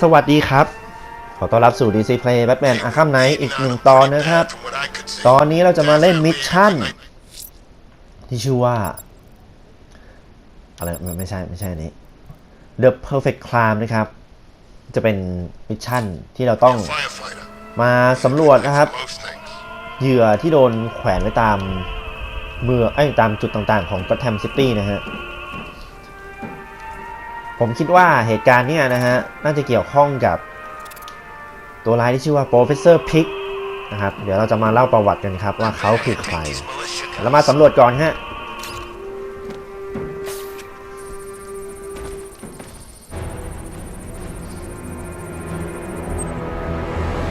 สวัสดีครับขอต้อนรับสู่ DC Play Batman Arkham Knight อีกหนึ่งตอนนะครับตอนนี้เราจะมาเล่นมิชชั่นที่ชื่อว่าอะไรไม่ใช่อันนี้ The Perfect Crime นะครับจะเป็นมิชชั่นที่เราต้องมาสำรวจนะครับเหยื่อที่โดนแขวนไว้ตามตามจุดต่างๆของ Gotham City นะฮะผมคิดว่าเหตุการณ์นี้นะฮะน่าจะเกี่ยวข้องกับตัวร้ายที่ชื่อว่า Professor Pig นะครับเดี๋ยวเราจะมาเล่าประวัติกันครับว่าเขาคือใครเรามาสำรวจก่อนฮะ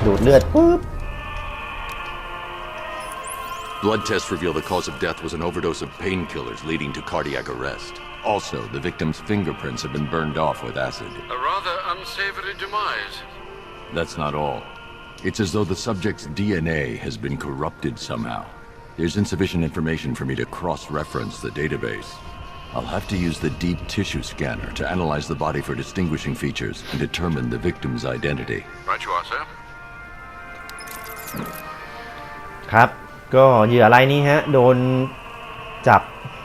ดูดเลือดปุ๊บ Blood tests reveal the cause of death was an overdose of painkillers leading to cardiac arrest. Also, the victim's fingerprints have been burned off with acid. A rather unsavory demise. That's not all. It's as though the subject's DNA has been corrupted somehow. There's insufficient information for me to cross-reference the database. I'll have to use the deep tissue scanner to analyze the body for distinguishing features and determine the victim's identity. Right you are, sir. ครับก็เหยื่อรายนี้ฮะโดนจับ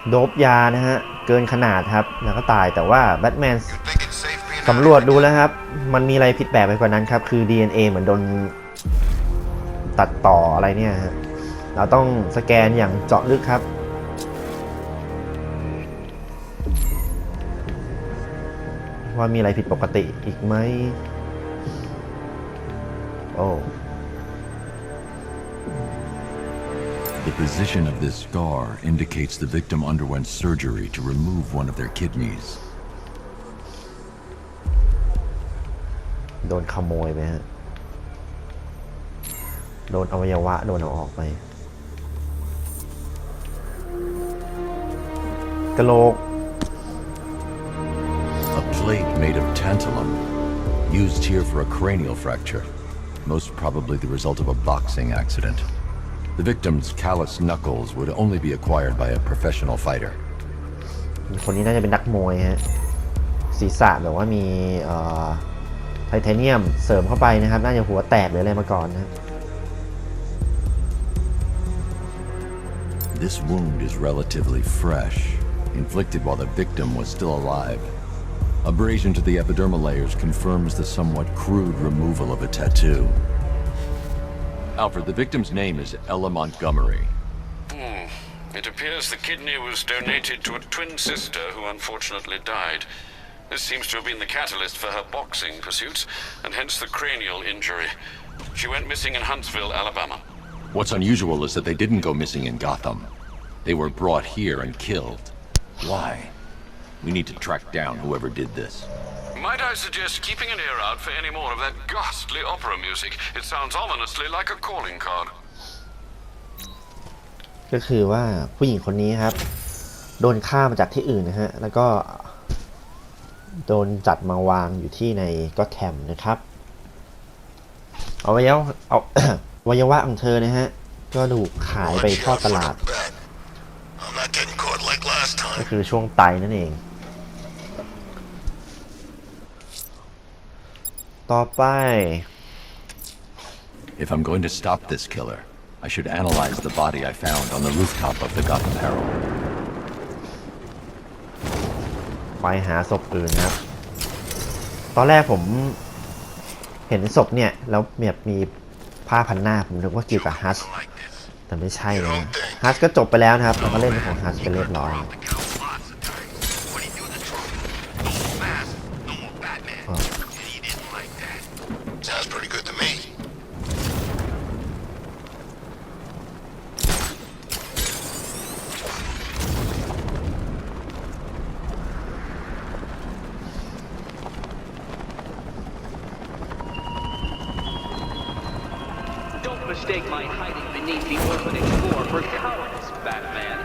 โดบยานะฮะเกินขนาดครับแล้วก็ตายแต่ว่าแบทแมนสำรวจดูแล้วครับมันมีอะไรผิดแปลกไปกว่านั้นครับคือ DNA เหมือนโดนตัดต่ออะไรเนี่ยฮะเราต้องสแกนอย่างเจาะลึกครับว่ามีอะไรผิดปกติอีกไหมโอ้The position of this scar indicates the victim underwent surgery to remove one of their kidneys. โดนขโมยไปฮะโดนอวัยวะโดนเอาออกไปกะโหลก A plate made of tantalum, used here for a cranial fracture, most probably the result of a boxing accident.The victim's callous knuckles would only be acquired by a professional fighter. คนนี้น่าจะเป็นนักมวยฮะศีรษะแบบว่ามีไทเทเนียมเสริมเข้าไปนะครับน่าจะหัวแตกหรืออะไรมาก่อนนะ This wound is relatively fresh, inflicted while the victim was still alive. Abrasion to the epidermal layers confirms the somewhat crude removal of a tattoo.Alfred, the victim's name is Ella Montgomery. It appears the kidney was donated to a twin sister who unfortunately died. This seems to have been the catalyst for her boxing pursuits, and hence the cranial injury. She went missing in Huntsville, Alabama. What's unusual is that they didn't go missing in Gotham. They were brought here and killed. Why? We need to track down whoever did this.Might I suggest keeping an ear out for any more of that ghastly opera music? It sounds ominously like a calling card. ก็คือว่าผู้หญิงคนนี้ครับโดนฆ่ามาจากที่อื่นนะฮะแล้วก็โดนจัดมาวางอยู่ที่ในก็แคมนะครับเอาวัยวะของเธอนะฮะก็ถูกขายไปทอดตลาดก็คือช่วงไตนั่นเองต่อไป If I'm going to stop this killer, I should analyze the body I found on the rooftop of the Gotham Herald. ไปหาศพอื่นครับตอนแรกผมเห็นศพเนี่ยแล้วมีผ้าพันหน้าผมนึกว่าเกี่ยวกับฮัสแต่ไม่ใช่นะฮัสก็จบไปแล้วนะครับเราก็เล่นของฮัสไปเรียบร้อยMistake my hiding beneath the orphanage floor for cowardice, Batman.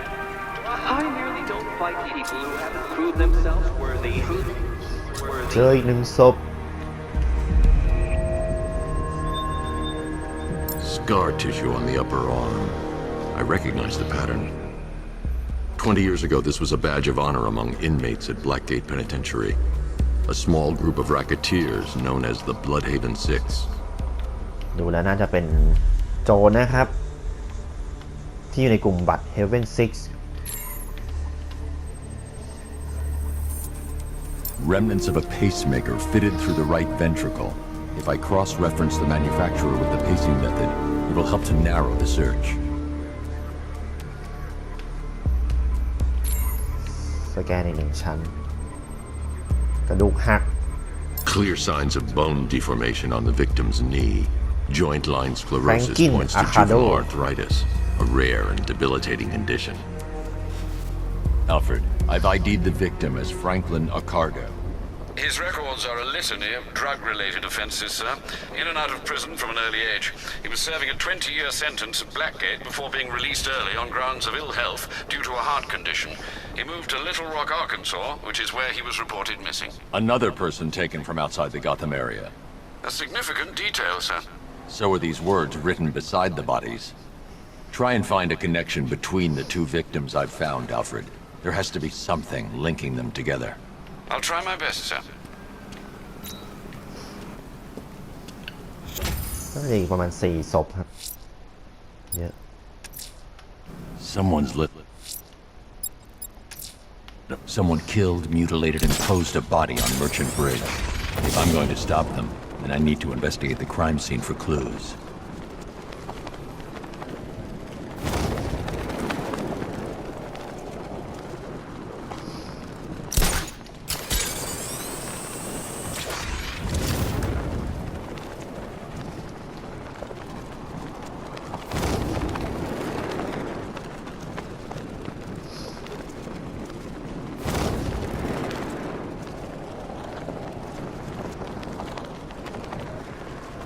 I merely don't fight people who haven't proved themselves worthy. เจออีกหนึ่งศพ Scar tissue on the upper arm. I recognize the pattern. 20 years ago, this was a badge of honor among inmates at Blackgate Penitentiary. A small group of racketeers known as the Bloodhaven Six. ดูแล้วน่าจะเป็นโจรนะครับ ที่อยู่ในกลุ่มบัตร Heaven 6 Remnants of a pacemaker fitted through the right ventricle. If I cross-reference the manufacturer with the pacing method, it will help to narrow the search. สแกนอีก1 ชั้น กระดูกหัก Clear signs of bone deformation on the victim's knee. Joint line sclerosis Franklin points to Achado. juvenile arthritis, a rare and debilitating condition. Alfred, I've ID'd the victim as Franklin Accardo. His records are a litany of drug-related offences, sir. In and out of prison from an early age. He was serving a 20-year sentence at Blackgate before being released early on grounds of ill health due to a heart condition. He moved to Little Rock, Arkansas, which is where he was reported missing. Another person taken from outside the Gotham area. A significant detail, sir. So are these words written beside the bodies. Try and find a connection between the two victims I've found, Alfred. There has to be something linking them together. I'll try my best, sir. ก็จะอีกประมาณ4 ศพครับ เยอะ Someone killed, mutilated, and posed a body on Merchant Bridge. If I'm going to stop them, then I need to investigate the crime scene for clues.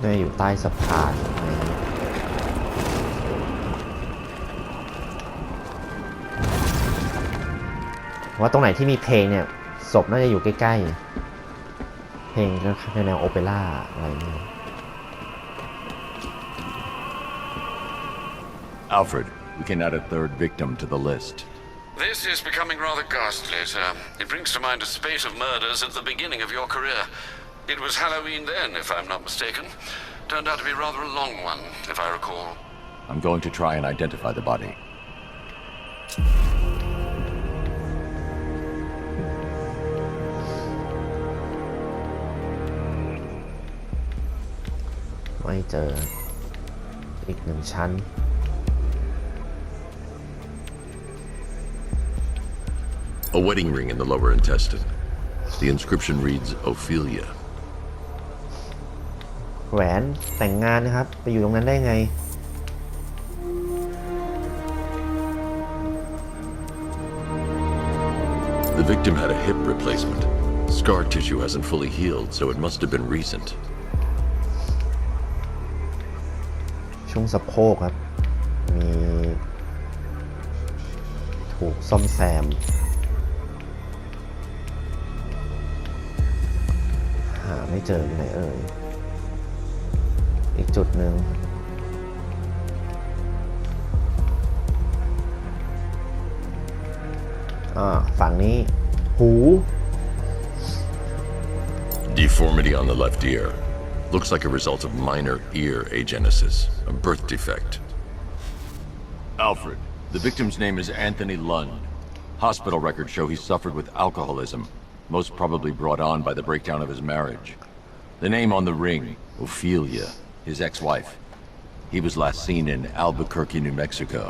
น่าอยู่ใต้สะพานว่าตรงไหนที่มีเพลงเนี่ยศพน่าจะอยู่ใกล้ๆเพลงก็แนวโอเปร่าอะไรนี่ Alfred, we can add a third victim to the list. This is becoming rather ghastly, sir. It brings to mind a spate of murders at the beginning of your career. It was Halloween then, if I'm not mistaken. Turned out to be rather a long one, if I recall. I'm going to try and identify the body. ไม่เจออีก1 ชั้น A wedding ring in the lower intestine. The inscription reads Ophelia. แหวนแต่งงานนะครับ ไปอยู่ตรงนั้นได้ไง The victim had a hip replacement. Scar tissue hasn't fully healed, so it must have been recent. ช่วงสะโพกครับ มีถูกซ่อมแซม หาไม่เจอไหนเอ่ย อีกจุดหนึ่งฝั่งนี้ หู Deformity on the left ear. Looks like a result of minor ear agenesis, a birth defect. Alfred, the victim's name is Anthony Lund. Hospital records show he suffered with alcoholism, most probably brought on by the breakdown of his marriage. The name on the ring, Ophelia, his ex-wife. He was last seen in Albuquerque, New Mexico.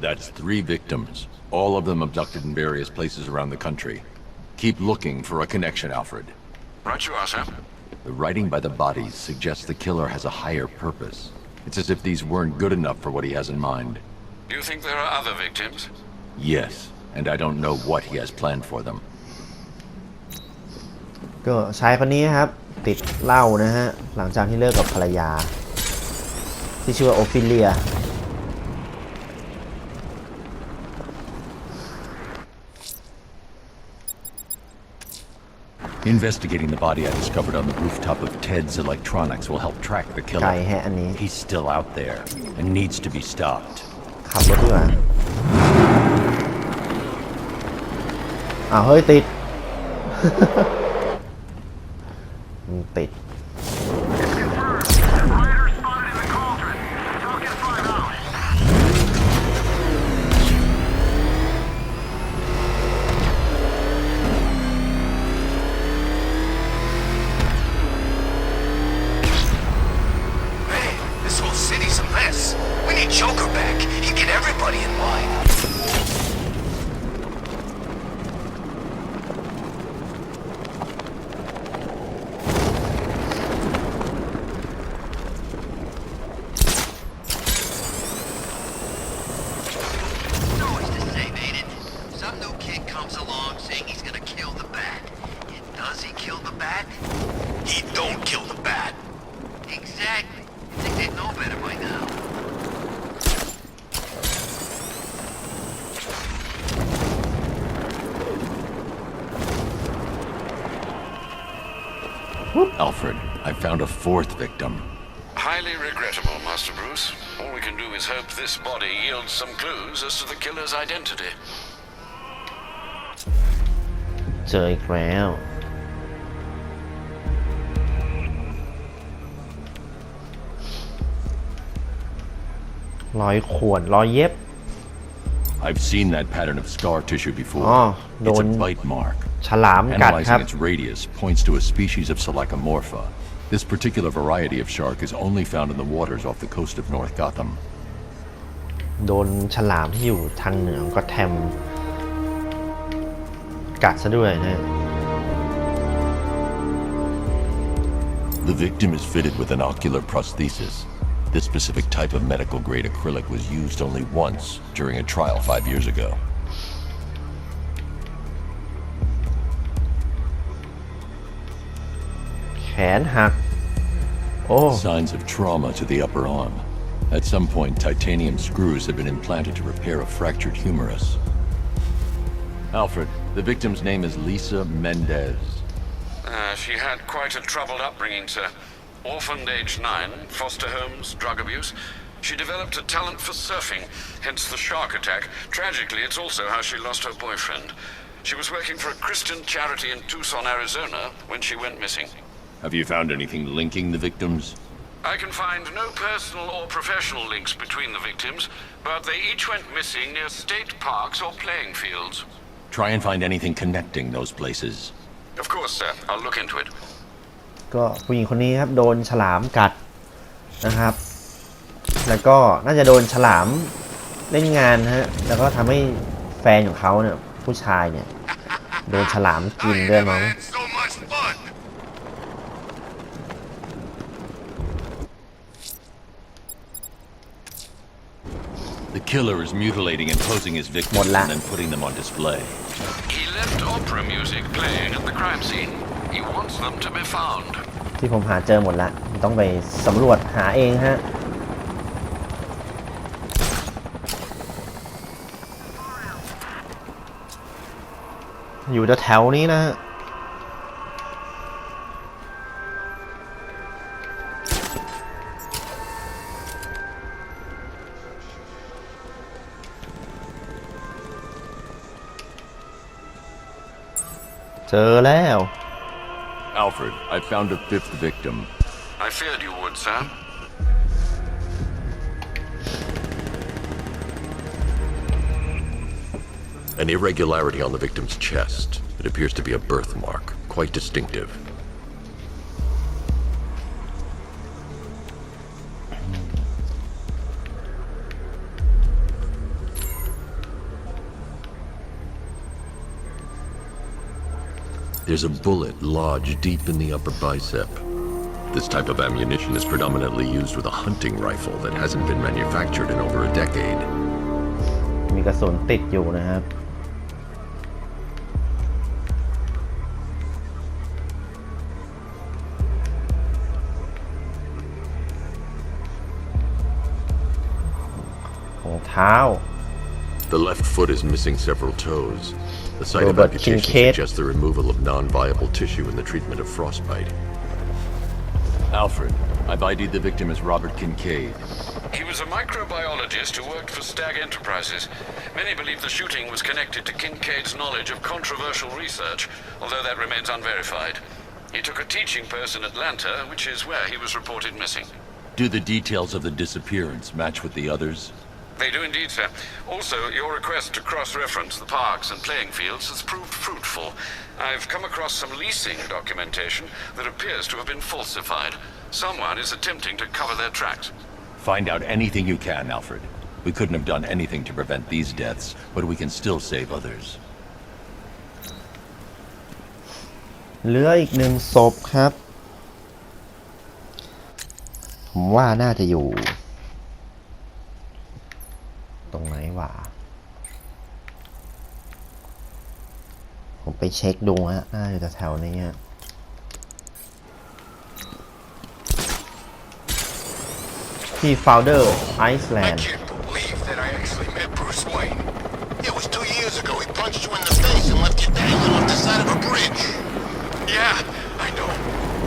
That's 3 victims, all of them abducted in various places around the country. Keep looking for a connection, Alfred. Right you are, sir. The writing by the bodies suggests the killer has a higher purpose. It's as if these weren't good enough for what he has in mind. Do you think there are other victims? Yes, and I don't know what he has planned for them. ก็ชายคนนี้ครับ ติดเหล้านะฮะ หลังจากที่เลิกกับภรรยา ที่ชื่อว่าโอฟิเลีย Investigating the body I discovered on the rooftop of Ted's Electronics will help track the ไกล killer. แฮะอันนี้ He's still out there and needs to be stopped. ขับรถดีกว่าเฮ้ย ติด มันติด This whole city's a mess. We need Joker back. He'd get everybody in line. No one's to say, Aiden. Some new kid comes along saying he's gonna kill the Bat. And does he kill the Bat? He don't kill the Bat. Exactly. I think they'd know better by now. Alfred, I found a fourth victim. Highly regrettable, Master Bruce. All we can do is hope this body yields some clues as to the killer's identity. เจออีกแล้วรอยข่วนรอยเย็บ I've seen that pattern of scar tissue before. Oh, It's a don't- bite mark. ฉลามกัดครั Analyzing บ its radius points to a species of Selachomorpha. This particular variety of shark is only found in the waters off the coast of North Gotham. โดนฉลามที่อยู่ทางเหนือก็แทมกัดซะด้วยนะ The victim is fitted with an ocular prosthesis. This specific type of medical-grade acrylic was used only once during a trial 5 years ago. แขนหัก โอ้ Signs of trauma to the upper arm. At some point, titanium screws had been implanted to repair a fractured humerus. Alfred, the victim's name is Lisa Mendez. She had quite a troubled upbringing, sir. Orphaned aged 9, foster homes, drug abuse. She developed a talent for surfing, hence the shark attack. Tragically, it's also how she lost her boyfriend. She was working for a Christian charity in Tucson, Arizona, when she went missing. Have you found anything linking the victims? I can find no personal or professional links between the victims, but they each went missing near state parks or playing fields. Try and find anything connecting those places. Of course, sir. I'll look into it. ก็ผู้หญิงคนนี้ครับโดนฉลามกัดนะครับ แล้วก็น่าจะโดนฉลามเล่นงานฮะแล้วก็ทำให้แฟนของเขาเนี่ยผู้ชายเนี่ยโดนฉลามกินด้วยมั้ง So much fun. The killer is mutilating and posing as victims Một lạ. and then putting them on display. He left opera music playing at the crime scene. He wants them to be found. ที่ผมหาเจอหมดละต้องไปสำรวจหาเองฮะอยู่แถวๆนี้นะฮะเจอแล้ว Alfred, I found a fifth victim. I feared you would, sir. An irregularity on the victim's chest. It appears to be a birthmark, quite distinctive. There's a bullet lodged deep in the upper bicep. This type of ammunition is predominantly used with a hunting rifle that hasn't been manufactured in over a decade. มีกระสุนติดอยู่นะครับของเท้า The left foot is missing several toes. The site of Robert amputation Kincaid. suggests the removal of non-viable tissue in the treatment of frostbite. Alfred, I've ID'd the victim as Robert Kincaid. He was a microbiologist who worked for Stag Enterprises. Many believe the shooting was connected to Kincaid's knowledge of controversial research, although that remains unverified. He took a teaching post in Atlanta, which is where he was reported missing. Do the details of the disappearance match with the others? They do indeed, sir. Also, your request to cross-reference the parks and playing fields has proved fruitful. I've come across some leasing documentation that appears to have been falsified. Someone is attempting to cover their tracks. Find out anything you can, Alfred. We couldn't have done anything to prevent these deaths, but we can still save others. เหลืออีกหนึ่งศพครับ ผมว่าน่าจะอยู่ ตรงไหนวะ ผมไปเช็คดูฮะ น่าจะแถวนี้ฮะ ที่ Founder Iceland I can't believe that I actually met Bruce Wayne. It was 2 years ago. He punched you in the face and left you dangling off the side of a bridge. Yeah, I know.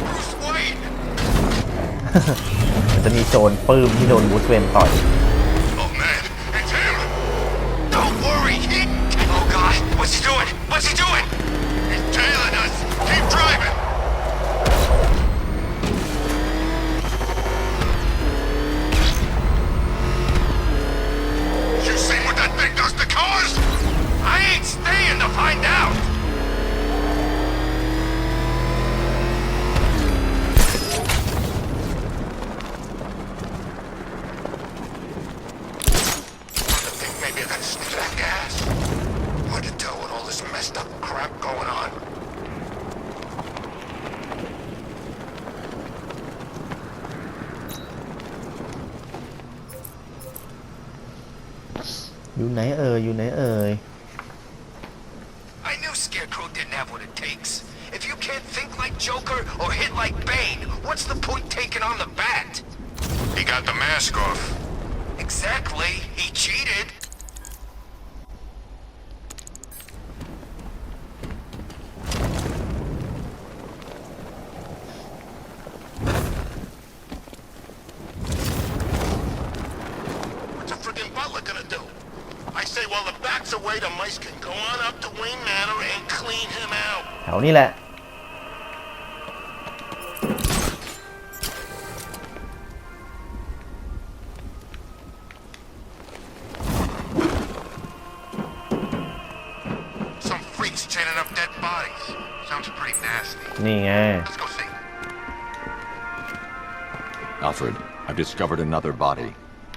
Bruce Wayne. มันจะมีโจรปื้มที่โดนบูธเวนต่อย Oh man, it's him. Don't worry. Oh God, what's he doing? What's he doing? He's tailing us. Keep driving. You seen what that thing does to cars? I ain't staying to find out. I think maybe I got sniff that gas. Hard to tell with all this messed up crap going on. อยู่ไหนเอ่ย อยู่ไหนเอ่ย I knew Scarecrow didn't have what it takes. If you can't think like Joker or hit like Bane, what's the point taking on the Bat? He got the mask off. Exactly. He cheated. What's a friggin' butler gonna do? I say while the Bat's away, the mice can go on up to Wayne Manor and clean him out. แถวนี้แหละ Some freaks chaining up dead bodies. Sounds pretty nasty. นี่ไง Let's go see. Alfred, I've discovered another body.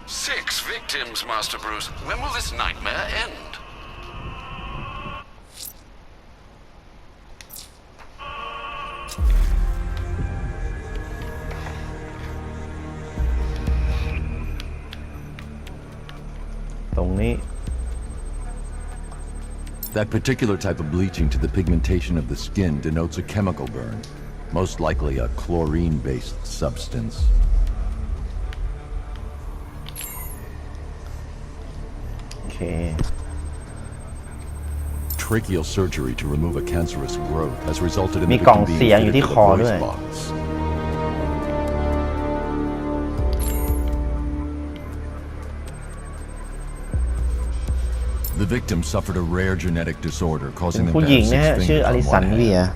6 victims, Master Bruce. When will this nightmare end? That particular type of bleaching to the pigmentation of the skin denotes a chemical burn, most likely a chlorine-based substance. Okay. Tracheal surgery to remove a cancerous growth has resulted in มี the กล่อง victim เสียง being อยู่ fitted ที่ with คอ a ด้วย voice box. The victim suffered a rare genetic disorder เป็ causing น them ผู้ to หญิง have นะ six ฮะ ชื่อ fingers อลิ on สัน one เวีย hand.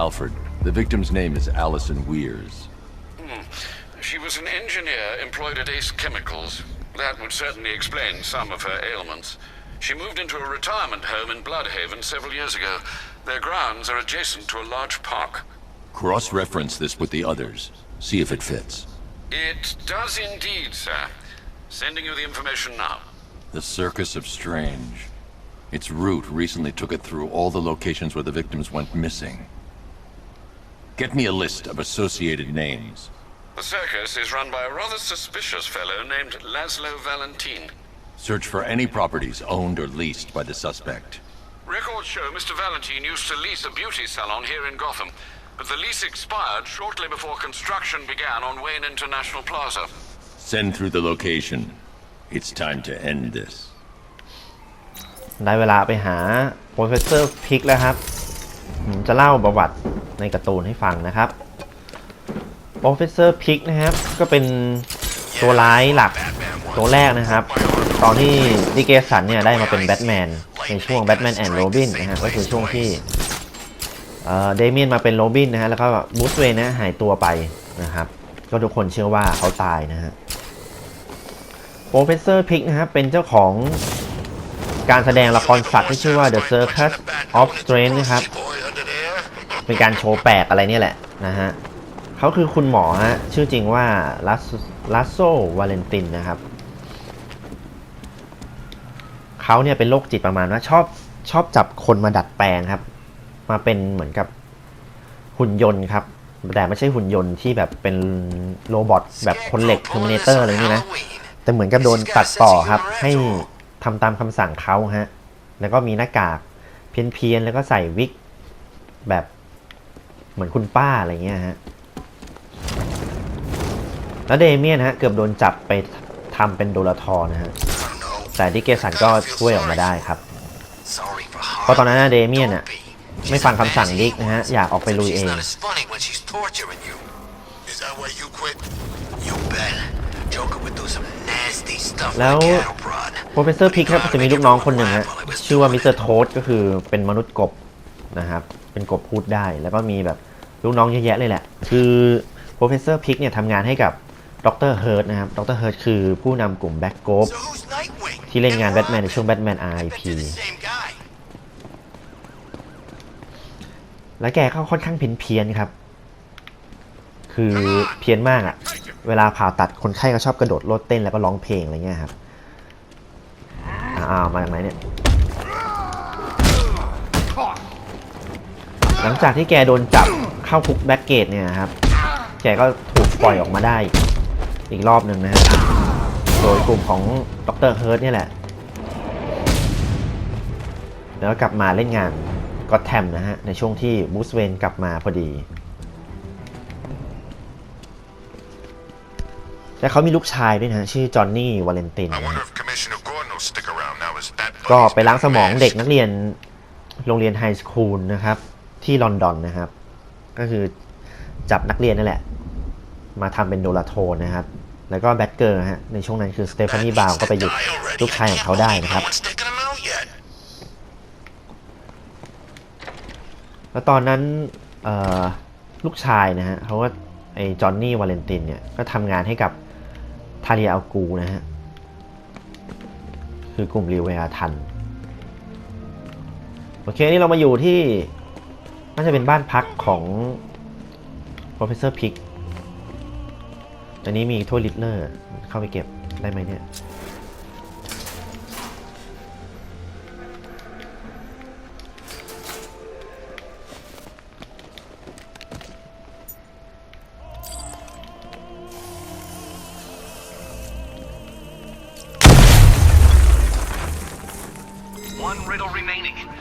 Alfred, the victim's name is Allison Weers. She was an engineer employed at Ace Chemicals. That would certainly explain some of her ailments. She moved into a retirement home in Bloodhaven several years ago. Their grounds are adjacent to a large park. Cross-reference this with the others. See if it fits. It does indeed, sir. Sending you the information now. The Circus of Strange. Its route recently took it through all the locations where the victims went missing. Get me a list of associated names. The circus is run by a rather suspicious fellow named Laszlo Valentin. Search for any properties owned or leased by the suspect. Records show Mr. Valentin used to lease a beauty salon here in Gotham, but the lease expired shortly before construction began on Wayne International Plaza. Send through the location. It's time to end this. ได้เวลาไปหา Professor Pig แล้วครับผมจะเล่าประวัติในการ์ตูนให้ฟังนะครับ Professor Pig นะครับ ก็เป็นตัวร้ายหลักตัวแรกนะครับ ตอนที่ดิเกสันเนี่ยได้มาเป็นแบทแมนในช่วง Batman and Robin นะฮะก็คือช่วงที่ เดเมียนมาเป็นโรบินนะฮะแล้วก็บรูซเวย์นะหายตัวไปนะครับก็ทุกคนเชื่อว่าเขาตายนะฮะโปรเฟสเซอร์พิกนะครับเป็นเจ้าของการแสดงละครสัตว์ที่ชื่อว่า The Circus of Strength นะครับเป็นการโชว์แปลกอะไรเนี่ยแหละนะฮะเขาคือคุณหมอฮะชื่อจริงว่าลัสโซวาเลนตินนะครับเขาเนี่ยเป็นโรคจิตประมาณว่าชอบจับคนมาดัดแปลงครับมาเป็นเหมือนกับหุ่นยนต์ครับแต่ไม่ใช่หุ่นยนต์ที่แบบเป็นโรบอทแบบคนเหล็ก Terminator อะไรนี่นะแต่เหมือนกับโดนตัดต่อครับให้ทำตามคำสั่งเขาฮะแล้วก็มีหน้ากากเพี้ยนๆแล้วก็ใส่วิกแบบเหมือนคุณป้าอะไรเงี้ยฮะแล้วเดเมียนฮะเกือบโดนจับไปทำเป็นโดราทอร์นะฮะแต่ดิเกสันก็ช่วยออกมาได้ครับเพราะตอนนั้นเดเมียนอ่ะไม่ฟังคำสั่งดิกนะฮะอยากออกไปลุยเองแล้วโปรเฟสเซอร์พิกครับจะมีลูกน้องคนหนึ่งฮะชื่อว่ามิสเตอร์โทสก็คือเป็นมนุษย์กบนะครับเป็นกบพูดได้แล้วก็มีแบบลูกน้องเยอะแยะเลยแหละคือโปรเฟสเซอร์พิกเนี่ยทำงานให้กับดร.เฮิร์ตนะครับดร.เฮิร์ตคือผู้นำกลุ่มแบ็กโกฟที่เล่นงานแบทแมนในช่วงแบทแมน RIP และแกก็ค่อนข้างเพี้ยนครับคือเพี้ยนมากอะเวลาผ่าตัดคนไข้ก็ชอบกระโดดโลดเต้นแล้วก็ร้องเพลงอะไรเงี้ยครับมาจากไหนเนี่ยหลังจากที่แกโดนจับเข้าคุกแบ็กเกตเนี่ยครับแกก็ถูกปล่อยออกมาได้อีกรอบหนึ่งนะฮะโดยกลุ่มของดร.เฮิร์ตเนี่ยแหละแล้วกลับมาเล่นงานก็แทมนะฮะในช่วงที่บูสเวนกลับมาพอดีและเขามีลูกชายด้วยนะชื่อจอห์นนี่วาเลนตินนะก็ไปล้างสมองเด็กนักเรียนโรงเรียนไฮสคูลนะครับที่ลอนดอนนะครับก็คือจับนักเรียนนั่นแหละมาทำเป็นโดราโทนนะครับแล้วก็แบทเกอร์ฮะในช่วงนั้นคือสเตฟานีบาวก็ไปหยุดลูกชายของเขาได้นะครับแล้วตอนนั้นลูกชายนะฮะเขาก็ไอ้จอห์นนี่วาเลนตินเนี่ยก็ทำงานให้กับทาเรียอัลกูนะฮะคือกลุ่มริเวอาทันโอเคนี่เรามาอยู่ที่น่าจะเป็นบ้านพักของโปรเฟสเซอร์พิกอันนี้มีถ้วยลิตเลอร์เข้าไปเก็บได้ไหมเนี่ย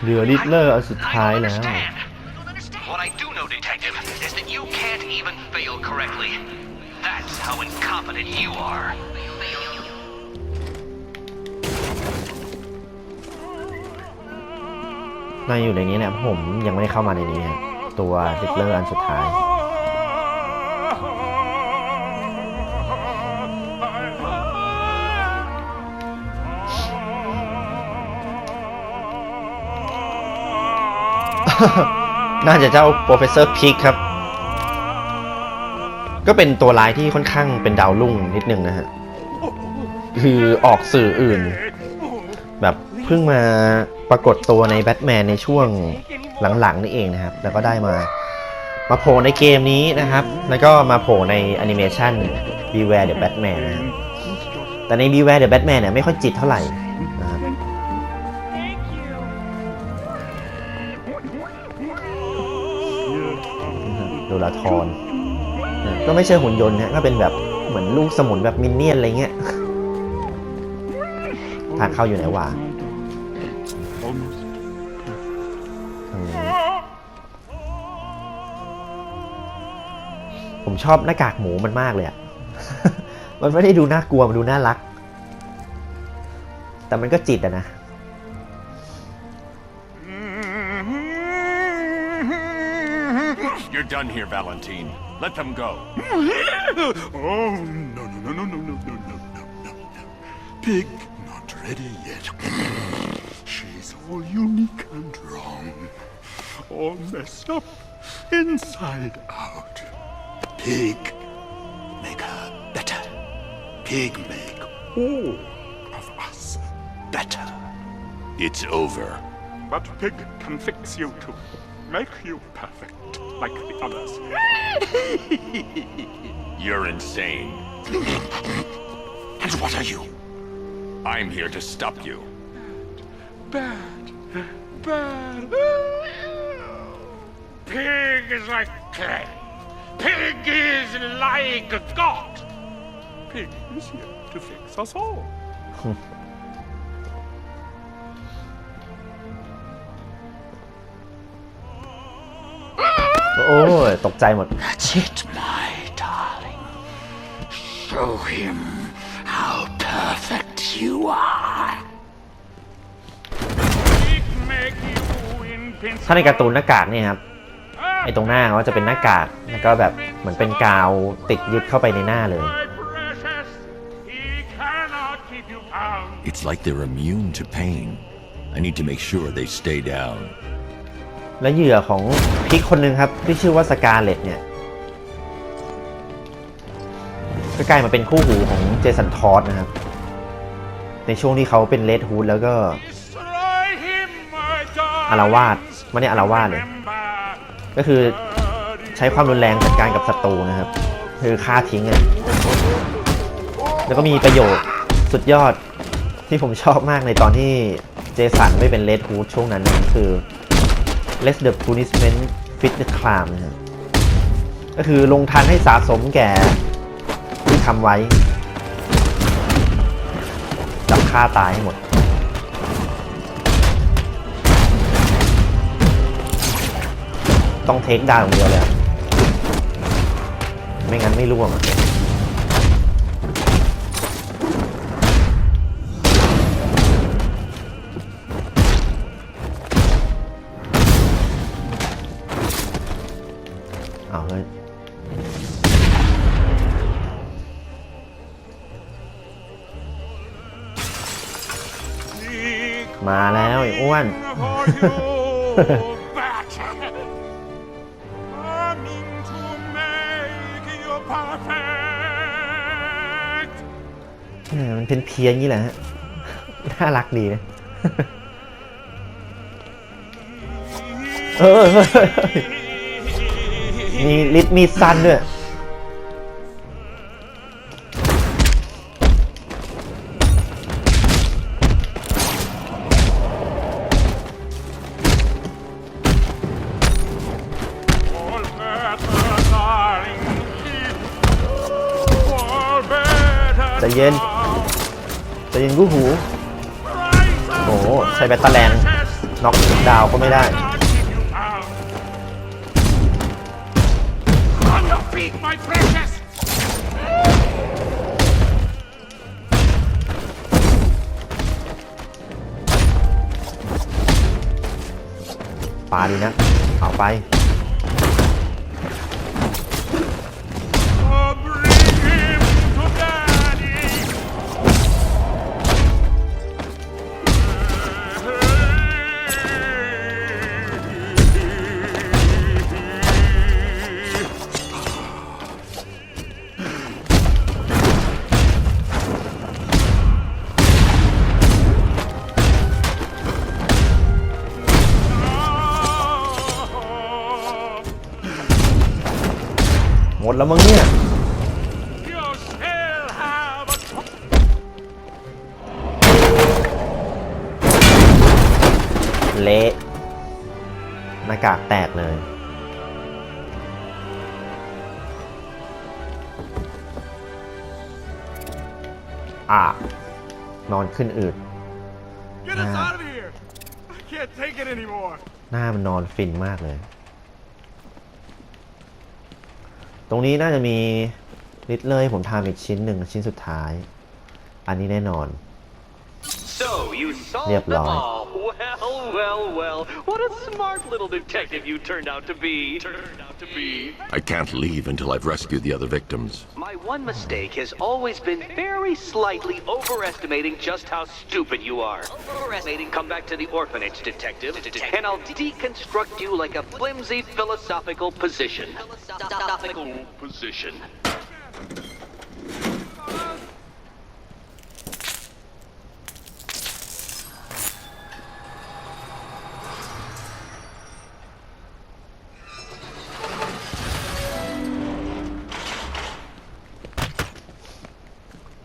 เหลือลิตเลอร์อันสุดท้ายแล้ว What I do know, Detective, is that you can't even fail correctly. That's how incompetent you are. น่าอยู่ในนี้แหละผมยังไม่ได้เข้ามาในนี้ฮะตัวลิตเลอร์อันสุดท้าย น่าจะเจ้าโปรเฟสเซอร์พิกครับก็เป็นตัวร้ายที่ค่อนข้างเป็นดาวรุ่งนิดนึงนะฮะคือออกสื่ออื่นแบบเพิ่งมาปรากฏตัวในแบทแมนในช่วงหลังๆนี่เองนะครับแล้วก็ได้มาโผล่ในเกมนี้นะครับแล้วก็มาโผล่ในแอนิเมชัน Beware the Batman นะแต่ใน Beware the Batman เนี่ยไม่ค่อยจิตเท่าไหร่นะครับโดราทอนก็ไม่ใช่หุ่นยนต์นะก็เป็นแบบเหมือนลูกสมุนแบบมินเนี่ยนอะไรเงี้ยทางเข้าอยู่ไหนวะผมชอบหน้ากากหมูมันมากเลยอ่ะ มันไม่ได้ดูน่ากลัวมันดูน่ารักแต่มันก็จิตอะนะYou're done here, Valentine. Let them go. Oh, no. Pig, not ready yet. She's all unique and wrong. all messed up inside out. Pig, make her better. Pig, make all of us better. It's over. But Pig can fix you to make you perfect like the others. You're insane. And what are you? I'm here to stop you. Bad. Bad. Pig is like clay. Pig is like a god. Pig is here to fix us all. โอ้ยตกใจหมด That's it, my darling. Show him how perfect you are. ถ้าในการ์ตูนหน้ากากเนี่ยครับไอ้ตรงหน้าเขาจะเป็นหน้ากากแล้วก็แบบเหมือนเป็นกาวติดยึดเข้าไปในหน้าเลย It's like they're immune to pain. I need to make sure they stay down. และเหยื่อของพิกคนหนึ่งครับที่ชื่อว่าสกาเลตเนี่ยก็กลายมาเป็นคู่หูของเจสันทอสนะครับในช่วงที่เขาเป็นเรดฮูดแล้วก็อาละวาดไม่ได้อาละวาดเลยก็คือใช้ความรุนแรงจัดการกับศัตรูนะครับคือฆ่าทิ้งเลยแล้วก็มีประโยชน์สุดยอดที่ผมชอบมากในตอนที่เจสันไม่เป็นเรดฮูดช่วงนั้นคือ Let the punishment fit the crime นะครับก็คือลงทันให้สะสมแก่ที่ทำไว้จับฆ่าตายให้หมดต้องเทคดาวน์อย่างเดียวเลยไม่งั้นไม่ร่วงเอาเลยมาแล้วไอ้อ้วน มันเป็นเพี้ยนงี้แหละฮะ น่ารักดีนะ มีลิดมีสั้นด้วย ใจเย็นกู้หูโอ้โหใช้แบตเตอร์แรงน็อกดาวก็ไม่ได้ปาดีนะเอาไปหมดแล้วมั้งเนี่ยเละหน้ากากแตกเลยนอนขึ้นอืดหน้ามันนอนฟินมากเลยตรงนี้น่าจะมีลิตเลยผมทำอีกชิ้นหนึ่งชิ้นสุดท้ายอันนี้แน่นอน So you solved เรียบ them ร้อย all. Well Well, what a smart little detective you turned out to be. I can't leave until I've rescued the other victims. My one mistake has always been very slightly overestimating just how stupid you are. Come back to the orphanage, detective, and I'll deconstruct you like a flimsy philosophical position.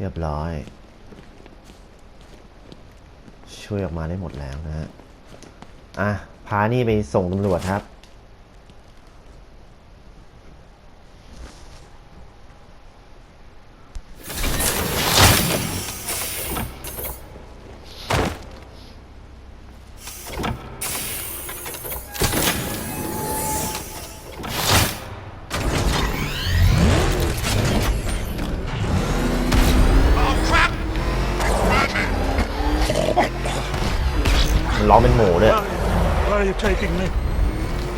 เรียบร้อยช่วยออกมาได้หมดแล้วนะฮะพานี่ไปส่งตำรวจครับร้องเป็นหมูด้วย Where are you taking me?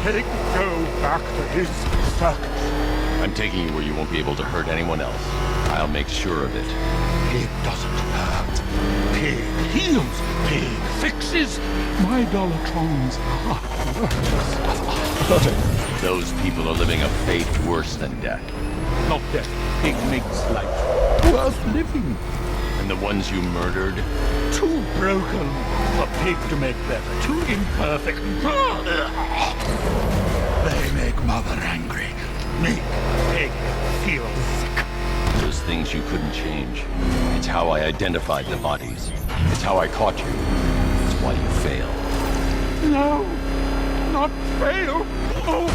Take Joe back to his circus. I'm taking you where you won't be able to hurt anyone else. I'll make sure of it. Pig doesn't hurt. Pig heals. Pig fixes. My Dollartrons are worthless. Those people are living a fate worse than death. Not death. Pig makes life worth living. And the ones you murdered? Too broken for Pig to make better. Too imperfect. They make Mother angry. Make Pig feel sick. Those things you couldn't change. It's how I identified the bodies. It's how I caught you. It's why you failed. No, not fail. Oh.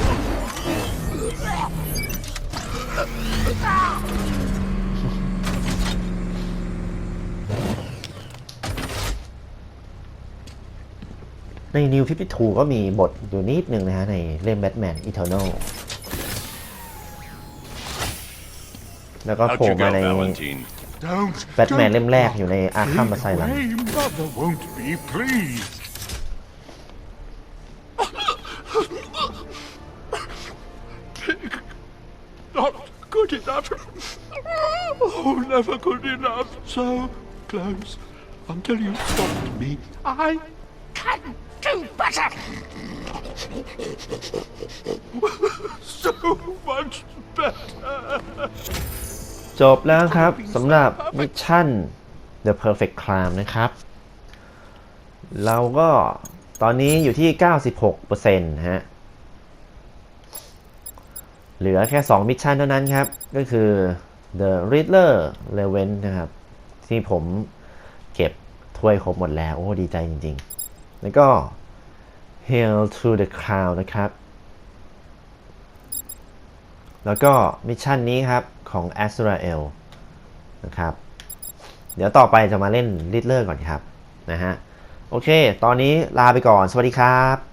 ใน New 52 ก็มีบทอยู่นิดนึงนะฮะในเล่ม Batman Eternal แล้วก็โผล่มาใน Batman เล่มแรกอยู่ใน Arkham Asylum. Mother won't be pleased. Not good enough. Oh, never good enough. So close until you stopped me. I can do better. So much better. จบแล้วครับสำหรับมิชชั่น The Perfect Crime นะครับ เราก็ตอนนี้อยู่ที่ 96% ฮะเหลือแค่ 2 มิชชั่นเท่านั้นครับ ก็คือ The Riddler Revenge นะครับ ที่ผมเก็บถ้วยครบหมดแล้วโอ้ดีใจจริงๆแล้วก็ Hail to the Crown นะครับ แล้วก็มิชชั่นนี้ครับของ Azrael นะครับเดี๋ยวต่อไปจะมาเล่น Riddler ก่อนครับนะฮะโอเคตอนนี้ลาไปก่อนสวัสดีครับ